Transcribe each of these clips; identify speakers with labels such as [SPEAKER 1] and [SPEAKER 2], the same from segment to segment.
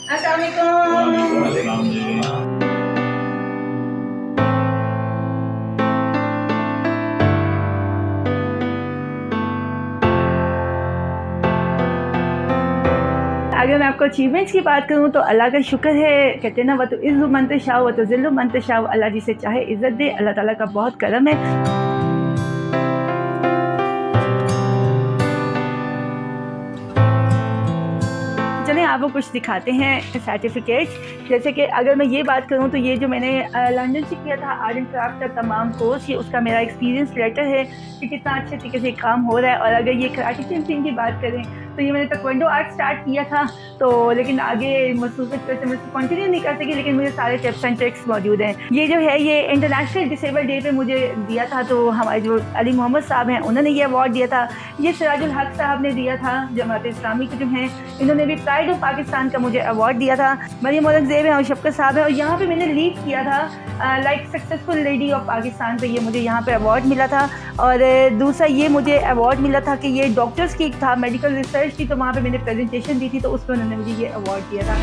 [SPEAKER 1] अस्सलाम वालेकुम।
[SPEAKER 2] अस्सलाम वालेकुम।
[SPEAKER 1] अगर मैं आपको अचीवमेंट्स की बात करूँ तो अल्लाह का शुक्र है, कहते हैं ना व तो इज़्ज़ु मन तशाअ व तुज़िल्लु मन तशाअ, अल्लाह जिसे चाहे इज़्ज़त दे, अल्लाह ताला का बहुत करम है। चलें आपको कुछ दिखाते हैं सर्टिफिकेट्स। जैसे कि अगर मैं ये बात करूँ तो ये जो मैंने लंदन से किया था आर्ट एंड क्राफ्ट का तमाम कोर्स, ये उसका मेरा एक्सपीरियंस लेटर है कि कितना अच्छे तरीके से काम हो रहा है। और अगर ये कराटे चैंपियन की बात करें तो ये मैंने ताइक्वांडो आर्ट स्टार्ट किया था, तो लेकिन आगे मसरूफ़ियत की वजह से मैं कंटिन्यू नहीं कर सकी, लेकिन मुझे सारे टिप्स एंड ट्रिक्स मौजूद हैं। ये जो है ये इंटरनेशनल डिसेबल डे पे मुझे दिया था, तो हमारे जो अली मोहम्मद साहब हैं उन्होंने ये अवार्ड दिया था। ये सिराजुल हक साहब ने दिया था, जमात इस्लामी के जो हैं इन्होंने भी प्राइड ऑफ पाकिस्तान का मुझे अवार्ड दिया था। मरियम औरंगज़ेब हैं और शफ़क़त साहब हैं, और यहाँ पे मैंने लीड किया था like successful lady of Pakistan पे, ये मुझे यहाँ पे अवार्ड मिला था। और दूसरा ये मुझे अवार्ड मिला था कि ये डॉक्टर्स की था, मेडिकल रिसर्च की, तो वहाँ पे मैंने प्रेजेंटेशन दी थी, तो उसमें उन्होंने मुझे ये अवार्ड दिया था।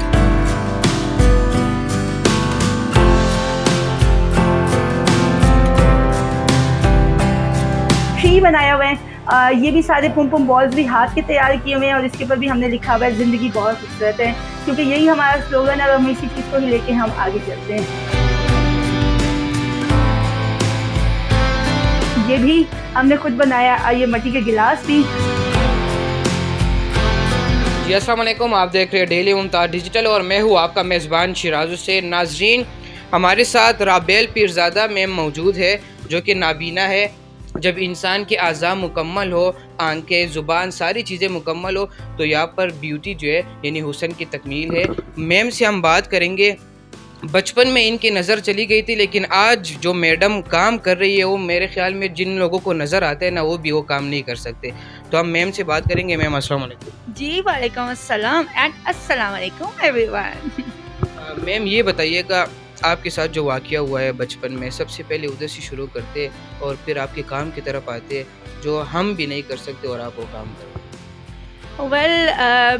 [SPEAKER 1] ट्री बनाया हुआ है, ये भी सारे पुम पुम बॉल्स भी हाथ के तैयार किए हुए हैं, और इसके ऊपर भी हमने लिखा हुआ है ज़िंदगी बहुत खूबसूरत है, क्योंकि यही हमारा स्लोगन है और हम इसी चीज़ को ही लेके हम आगे चलते हैं। ये भी हमने खुद बनाया, ये मिट्टी के गिलास भी।
[SPEAKER 3] जी अस्सलाम वालेकुम, आप देख रहे हैं डेली मुमताज़ डिजिटल और मैं हूँ आपका मेज़बान शिराज हुसैन। नाजरीन, हमारे साथ राबेल पीरज़ादा मैम मौजूद है जो कि नाबीना है। जब इंसान के आज़ा मुकम्मल हो, आंखें, ज़ुबान, सारी चीज़ें मुकम्मल हो, तो यहाँ पर ब्यूटी जो है यानी हुस्न की तकमील है। मैम से हम बात करेंगे, बचपन में इनकी नज़र चली गई थी, लेकिन आज जो मैडम काम कर रही है वो मेरे ख्याल में जिन लोगों को नज़र आते हैं ना, वो भी वो काम नहीं कर सकते। तो हम मैम से बात करेंगे। मैम अस्सलाम वालेकुम।
[SPEAKER 1] जी वालेकुम अस्सलाम एंड अस्सलाम वालेकुम एवरीवन।
[SPEAKER 3] मैम ये बताइएगा, आपके साथ जो वाक़या हुआ है बचपन में, सबसे पहले उधर से शुरू करते और फिर आपके काम की तरफ आते, जो हम भी नहीं कर सकते और आप वो काम करें।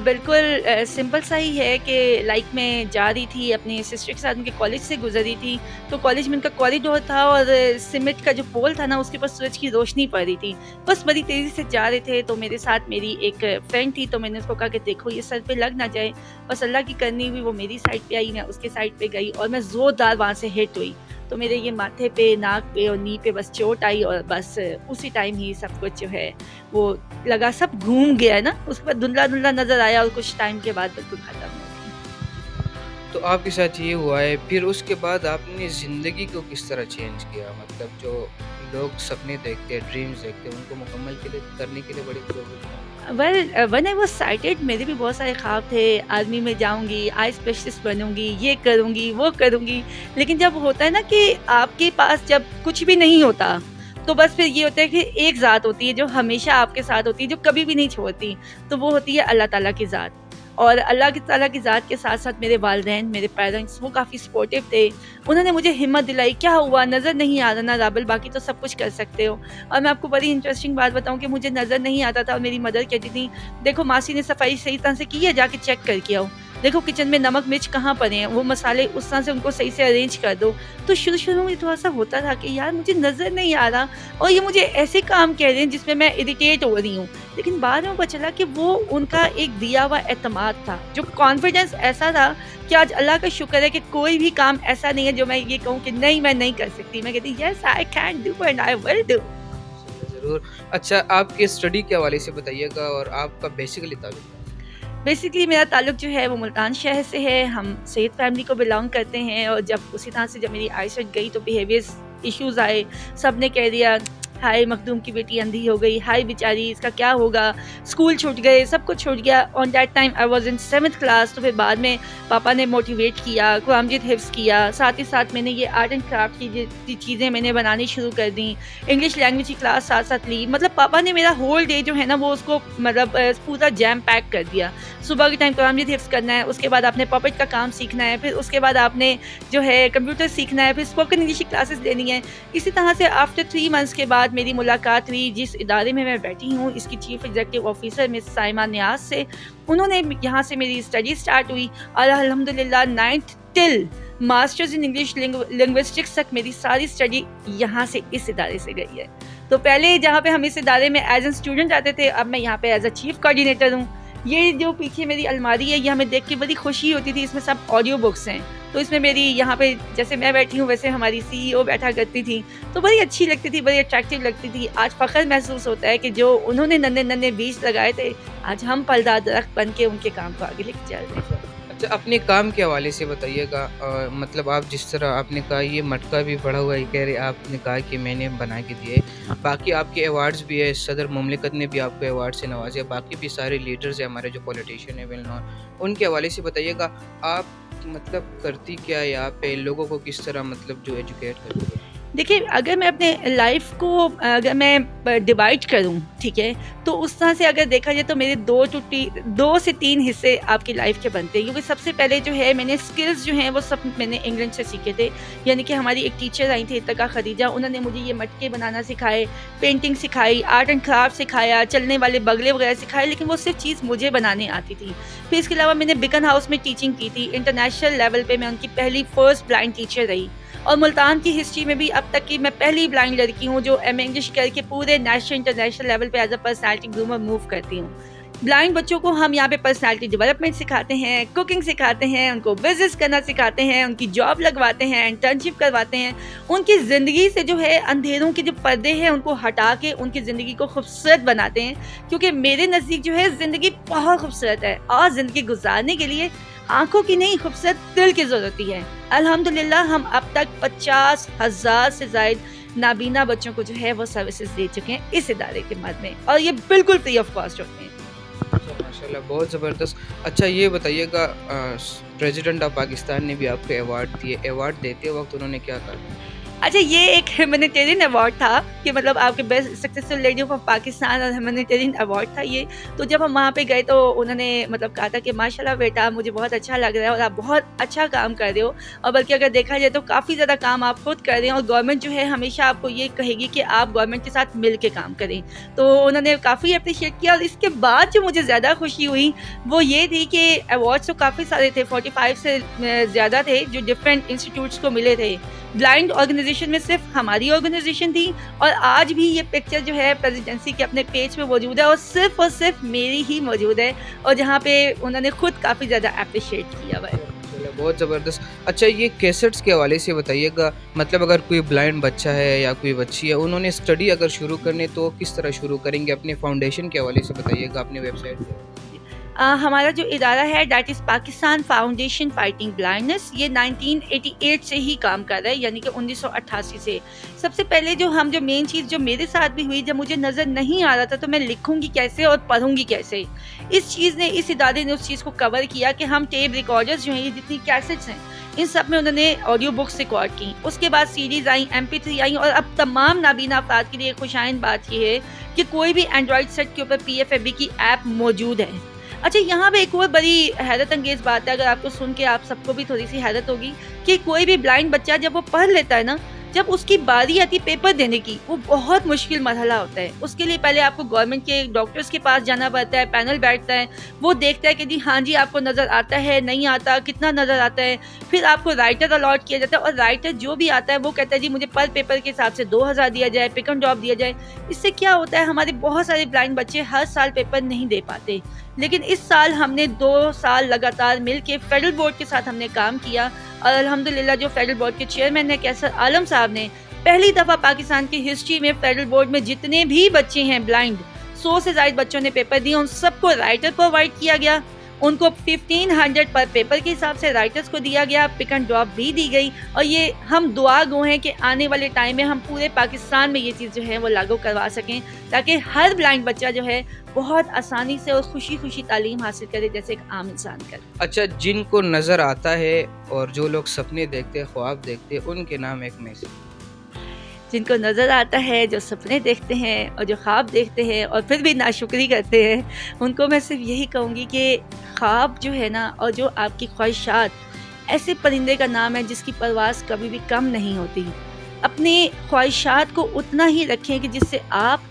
[SPEAKER 1] बिल्कुल सिंपल सा ही है कि लाइक मैं जा रही थी अपनी सिस्टर के साथ, उनके कॉलेज से गुजर रही थी, तो कॉलेज में उनका कॉरिडोर था और सीमेंट का जो पोल था ना, उसके ऊपर सूरज की रोशनी पड़ रही थी। बस बड़ी तेज़ी से जा रहे थे, तो मेरे साथ मेरी एक फ्रेंड थी, तो मैंने उसको कहा कि देखो ये सर पे लग ना जाए। बस अल्लाह की करनी हुई, वो मेरी साइड पे आई, मैं उसके साइड पे गई और मैं ज़ोरदार वहाँ से हिट हुई। तो मेरे ये माथे पे, नाक पे और नी पे बस चोट आई, और बस उसी टाइम ही सब कुछ जो है वो लगा, सब घूम गया ना, उसके बाद धुंधला-धुंधला नज़र आया और कुछ टाइम के बाद बिल्कुल ख़त्म हो गई।
[SPEAKER 3] तो आपके साथ ये हुआ है, फिर उसके बाद आपने ज़िंदगी को किस तरह चेंज किया? मतलब जो लोग सपने देखते हैं, ड्रीम्स देखते हैं, उनको मुकम्मल करने के लिए बड़ी problem.
[SPEAKER 1] When I was sighted, मेरे भी बहुत सारे ख्वाब थे, आर्मी में जाऊँगी, आई स्पेशलिस्ट बनूँगी, ये करूँगी, वो करूँगी। लेकिन जब होता है ना कि आपके पास जब कुछ भी नहीं होता, तो बस फिर ये होता है कि एक ज़ात होती है जो हमेशा आपके साथ होती है, जो कभी भी नहीं छोड़ती, तो वो होती है अल्लाह ताला की ज़ात। और अल्लाह की ताला की ज़ात के साथ-साथ मेरे वालिदैन, मेरे पेरेंट्स, वो काफ़ी सपोर्टिव थे। उन्होंने मुझे हिम्मत दिलाई, क्या हुआ, नज़र नहीं आ रहा ना राबेल, बाकी तो सब कुछ कर सकते हो। और मैं आपको बड़ी इंटरेस्टिंग बात बताऊँ कि मुझे नज़र नहीं आता था, और मेरी मदर कहती थी, देखो मासी ने सफाई सही तरह से की है, जाके चेक करके आओ। देखो किचन में नमक मिर्च कहाँ पड़े हैं, वो मसाले उस तरह से उनको सही से अरेंज कर दो। तो शुरू-शुरू में थोड़ा-सा होता था कि यार मुझे नज़र नहीं आ रहा, और ये मुझे ऐसे काम कह रहे हैं जिसमें मैं इरिटेट हो रही हूँ। लेकिन बाद में पता चला कि वो उनका एक दिया हुआ एतमाद था, जो कॉन्फिडेंस ऐसा था कि आज अल्लाह का शुक्र है कि कोई भी काम ऐसा नहीं है जो मैं ये कहूँ कि नहीं मैं नहीं कर सकती। मैं कहती yes I can do and I will do.
[SPEAKER 3] ज़रूर। अच्छा, आपकी स्टडी के हवाले से बताइएगा और आपका बेसिकली ताल्लुक।
[SPEAKER 1] बेसिकली मेरा ताल्लुक जो है वो मुल्तान शहर से है। हम सैयद फैमिली को बिलोंग करते हैं, और जब उसी तरह से जब मेरी आईसेट गई तो बिहेवियर्स इश्यूज़ आए। सब ने कह दिया हाय मखदूम की बेटी अंधी हो गई, हाय बेचारी इसका क्या होगा, स्कूल छूट गए, सब कुछ छूट गया। On that time I was in 7th class. तो फिर बाद में पापा ने मोटिवेट किया, कुरान मजीद हिफ्ज़ किया, साथ ही साथ मैंने ये आर्ट एंड क्राफ्ट की जितनी चीज़ें मैंने बनानी शुरू कर दी। इंग्लिश लैंग्वेज की क्लास साथ साथ ली। मतलब पापा ने मेरा होल डे जो है ना वो उसको मतलब पूरा जैम पैक कर दिया। सुबह के टाइम कुरान मजीद हिफ्ज़ करना है, उसके बाद आपने पपेट का काम सीखना है, फिर उसके बाद आपने जो है कंप्यूटर सीखना है, फिर स्पोकन इंग्लिश की क्लासेस लेनी है। इसी तरह से आफ्टर 3 मंथ्स के बाद साथ मेरी मुलाकात हुई जिस इदारे में मैं बैठी हूँ, इसकी chief executive officer miss Saima Niaz से। उन्होंने यहाँ से मेरी स्टडी स्टार्ट हुई और अल्हम्दुलिल्लाह 9th till masters in English linguistics तक मेरी सारी स्टडी यहाँ से, इस इदारे से गई है। तो पहले जहाँ पे हम इस इदारे में एज ए स्टूडेंट आते थे, अब मैं यहाँ पे एज अ चीफ कोऑर्डिनेटर हूँ। ये जो पीछे मेरी अलमारी है, ये हमें देख के बड़ी खुशी होती थी, इसमें सब ऑडियो बुक्स हैं। तो इसमें मेरी यहाँ पे जैसे मैं बैठी हूँ वैसे हमारी CEO बैठा करती थी, तो बड़ी अच्छी लगती थी, बड़ी अट्रैक्टिव लगती थी। आज फ़ख्र महसूस होता है कि जो उन्होंने नन्हे नन्हे बीज लगाए थे, आज हम फलदार दरख्त बन के उनके काम को आगे लेके चल रहे हैं।
[SPEAKER 3] अच्छा, अपने काम के हवाले से बताइएगा। मतलब आप जिस तरह आपने कहा ये मटका भी पड़ा हुआ है, कह रहे आपने कहा कि मैंने बना के दिए, बाकी आपके अवार्ड्स भी है, सदर मुमलिकत ने भी आपको अवार्ड से नवाजा, बाकी भी सारे लीडर्स हैं हमारे जो पॉलिटिशियन है वेल नॉन, उनके हवाले से बताइएगा। आप मतलब करती क्या है यहाँ पे, लोगों को किस तरह मतलब जो एजुकेट करती है?
[SPEAKER 1] देखिए, अगर मैं अपने लाइफ को अगर मैं डिवाइड करूं, ठीक है, तो उस तरह से अगर देखा जाए तो मेरे 2 से 3 हिस्से आपकी लाइफ के बनते हैं। क्योंकि सबसे पहले जो है मैंने स्किल्स जो हैं वो सब मैंने इंग्लैंड से सीखे थे। यानी कि हमारी एक टीचर आई थी इत्तका खदीजा, उन्होंने मुझे ये मटके बनाना सिखाए, पेंटिंग सिखाई, आर्ट एंड क्राफ्ट सिखाया, चलने वाले बगले वगैरह सिखाए, लेकिन वो सिर्फ चीज़ मुझे बनाने आती थी। फिर इसके अलावा मैंने बिकन हाउस में टीचिंग की थी, इंटरनेशनल लेवल पर मैं उनकी पहली फर्स्ट ब्लाइंड टीचर रही। और मुल्तान की हिस्ट्री में भी अब तक की मैं पहली ब्लाइंड लड़की हूँ जो एम इंग्लिश करके पूरे नेशनल इंटरनेशनल लेवल पे as a personality groomer move करती हूँ। ब्लाइंड बच्चों को हम यहाँ पे पर्सनैलिटी डेवलपमेंट सिखाते हैं, कुकिंग सिखाते हैं, उनको बिजनेस करना सिखाते हैं, उनकी जॉब लगवाते हैं, इंटर्नशिप करवाते हैं, उनकी ज़िंदगी से जो है अंधेरों के जो पर्दे हैं उनको हटा के उनकी ज़िंदगी को खूबसूरत बनाते हैं। क्योंकि मेरे नज़दीक जो है ज़िंदगी बहुत खूबसूरत है और ज़िंदगी गुजारने के लिए आंखों की नहीं, खूबसूरत दिल की ज़रूरत है। अल्हम्दुलिल्लाह हम अब तक 50,000 से ज़ायद नाबीना बच्चों को जो है वो सर्विसेज दे चुके हैं इस इदारे के मद में, और ये बिल्कुल फ्री ऑफ कॉस्ट होते हैं।
[SPEAKER 3] अच्छा, माशाल्लाह, बहुत ज़बरदस्त। अच्छा, ये बताइएगा, प्रेसिडेंट ऑफ पाकिस्तान ने भी आपको अवार्ड दिए, अवार्ड देते वक्त उन्होंने क्या कहा?
[SPEAKER 1] अच्छा, ये एक ह्यूमैनिटेरियन अवार्ड था कि मतलब आपके best successful lady of Pakistan और ह्यूमैनिटेरियन अवार्ड था ये। तो जब हम वहाँ पे गए तो उन्होंने मतलब कहा था कि माशाल्लाह बेटा, मुझे बहुत अच्छा लग रहा है और आप बहुत अच्छा काम कर रहे हो, और बल्कि अगर देखा जाए तो काफ़ी ज़्यादा काम आप खुद कर रहे हैं, और गवर्नमेंट जो है हमेशा आपको ये कहेगी कि आप गवर्नमेंट के साथ मिल के काम करें। तो उन्होंने काफ़ी अप्रिशिएट किया। और इसके बाद जो मुझे ज़्यादा खुशी हुई वो ये थी कि अवार्ड्स तो काफ़ी सारे थे, 45 से ज़्यादा थे जो डिफरेंट इंस्टीट्यूट्स को मिले थे। ब्लाइंड ऑर्गेनाइजेशन में सिर्फ हमारी ऑर्गेनाइजेशन थी, और आज भी ये पिक्चर जो है प्रेसिडेंसी के अपने पेज पे मौजूद है और सिर्फ मेरी ही मौजूद है, और जहाँ पे उन्होंने खुद काफ़ी ज़्यादा अप्रिशिएट किया हुआ है।
[SPEAKER 3] बहुत ज़बरदस्त। अच्छा, ये कैसेट्स के हवाले से बताइएगा। मतलब अगर कोई ब्लाइंड बच्चा है या कोई बच्ची है, उन्होंने स्टडी अगर शुरू करनी तो किस तरह शुरू करेंगे? अपने फाउंडेशन के हवाले से बताइएगा, अपने वेबसाइट पे।
[SPEAKER 1] हमारा जो इदारा है that is Pakistan foundation fighting blindness, ये 1988 से ही काम कर रहा है, यानी कि 1988 से। सबसे पहले जो मेन चीज़ जो मेरे साथ भी हुई, जब मुझे नज़र नहीं आ रहा था तो मैं लिखूंगी कैसे और पढ़ूंगी कैसे, इस इदारे ने उस चीज़ को कवर किया कि हम टेप रिकॉर्डर्स जो हैं, ये जितनी कैसेट्स हैं, इन सब में उन्होंने ऑडियो बुक्स रिकॉर्ड की। उसके बाद सीडीज़ आई, MP3 आई, और अब तमाम नाबीना अफराद के लिए खुशाइन बात यह है कि कोई भी एंड्रॉयड सेट के ऊपर PFAB की ऐप मौजूद है। अच्छा, यहाँ पे एक और बड़ी हैरत अंगेज़ बात है, अगर आपको सुन के आप सबको भी थोड़ी सी हैरत होगी कि कोई भी ब्लाइंड बच्चा जब वो पढ़ लेता है ना, जब उसकी बारी आती पेपर देने की, वो बहुत मुश्किल मरहला होता है। उसके लिए पहले आपको गवर्नमेंट के डॉक्टर्स के पास जाना पड़ता है, पैनल बैठता है, वो देखता है कि जी हाँ जी आपको नज़र आता है, नहीं आता, कितना नज़र आता है। फिर आपको राइटर अलॉट किया जाता है, और राइटर जो भी आता है वो कहता है जी मुझे पर पेपर के हिसाब से 2000 दिया जाए, पिक एंड ड्रॉप दिया जाए। इससे क्या होता है, हमारे बहुत सारे ब्लाइंड बच्चे हर साल पेपर नहीं दे पाते। लेकिन इस साल हमने 2 साल लगातार मिल के फेडरल बोर्ड के साथ हमने काम किया, और अल्हम्दुलिल्लाह जो फेडरल बोर्ड के चेयरमैन है कैसर आलम साहब ने पहली दफ़ा पाकिस्तान की हिस्ट्री में फेडरल बोर्ड में जितने भी बच्चे हैं ब्लाइंड, 100 से ज़ायद बच्चों ने पेपर दिए, उन सबको राइटर प्रोवाइड किया गया। उनको 1500 पर पेपर के हिसाब से राइटर्स को दिया गया, पिक एंड ड्रॉप भी दी गई, और ये हम दुआ गो हैं कि आने वाले टाइम में हम पूरे पाकिस्तान में ये चीज़ जो है वो लागू करवा सकें, ताकि हर ब्लाइंड बच्चा जो है बहुत आसानी से और खुशी खुशी तालीम हासिल करे जैसे एक आम इंसान करे।
[SPEAKER 3] अच्छा, जिनको नज़र आता है और जो लोग सपने देखते हैं, ख्वाब देखते हैं, उनके नाम एक मैसेज।
[SPEAKER 1] जिनको नज़र आता है, जो सपने देखते हैं और जो ख्वाब देखते हैं और फिर भी नाशुक्री करते हैं, उनको मैं सिर्फ यही कहूँगी कि ख्वाब जो है ना, और जो आपकी ख्वाहिशात, ऐसे परिंदे का नाम है जिसकी परवाज़ कभी भी कम नहीं होती। अपनी ख्वाहिशात को उतना ही रखें कि जिससे आप,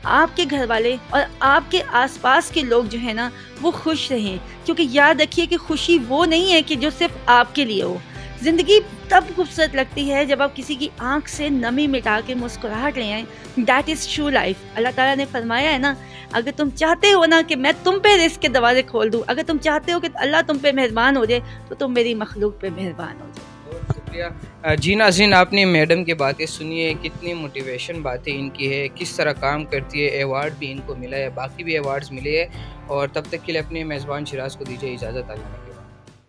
[SPEAKER 1] आपके घर वाले और आपके आसपास के लोग जो है ना वो खुश रहें। क्योंकि याद रखिए कि खुशी वो नहीं है कि जो सिर्फ आपके लिए हो। ज़िंदगी तब खूबसूरत लगती है जब आप किसी की आंख से नमी मिटा के मुस्कुराहट ले आएँ। That is true life. अल्लाह ताला ने फरमाया है ना, अगर तुम चाहते हो ना कि मैं तुम पे रिज़्क़ के दरवाज़े खोल दूँ, अगर तुम चाहते हो कि अल्लाह तुम पे मेहरबान हो जाए, तो तुम मेरी मखलूक पे मेहरबान हो जाओ।
[SPEAKER 3] बहुत शुक्रिया। जी नाज़रीन, आपने मैडम की बातें सुनी है, कितनी मोटिवेशन बातें इनकी है, किस तरह काम करती है, अवार्ड भी इनको मिला है, बाकी भी अवार्ड्स मिले हैं। और तब तक के लिए अपने मेज़बान शिराज़ को दीजिए इजाज़त। अल्लाह।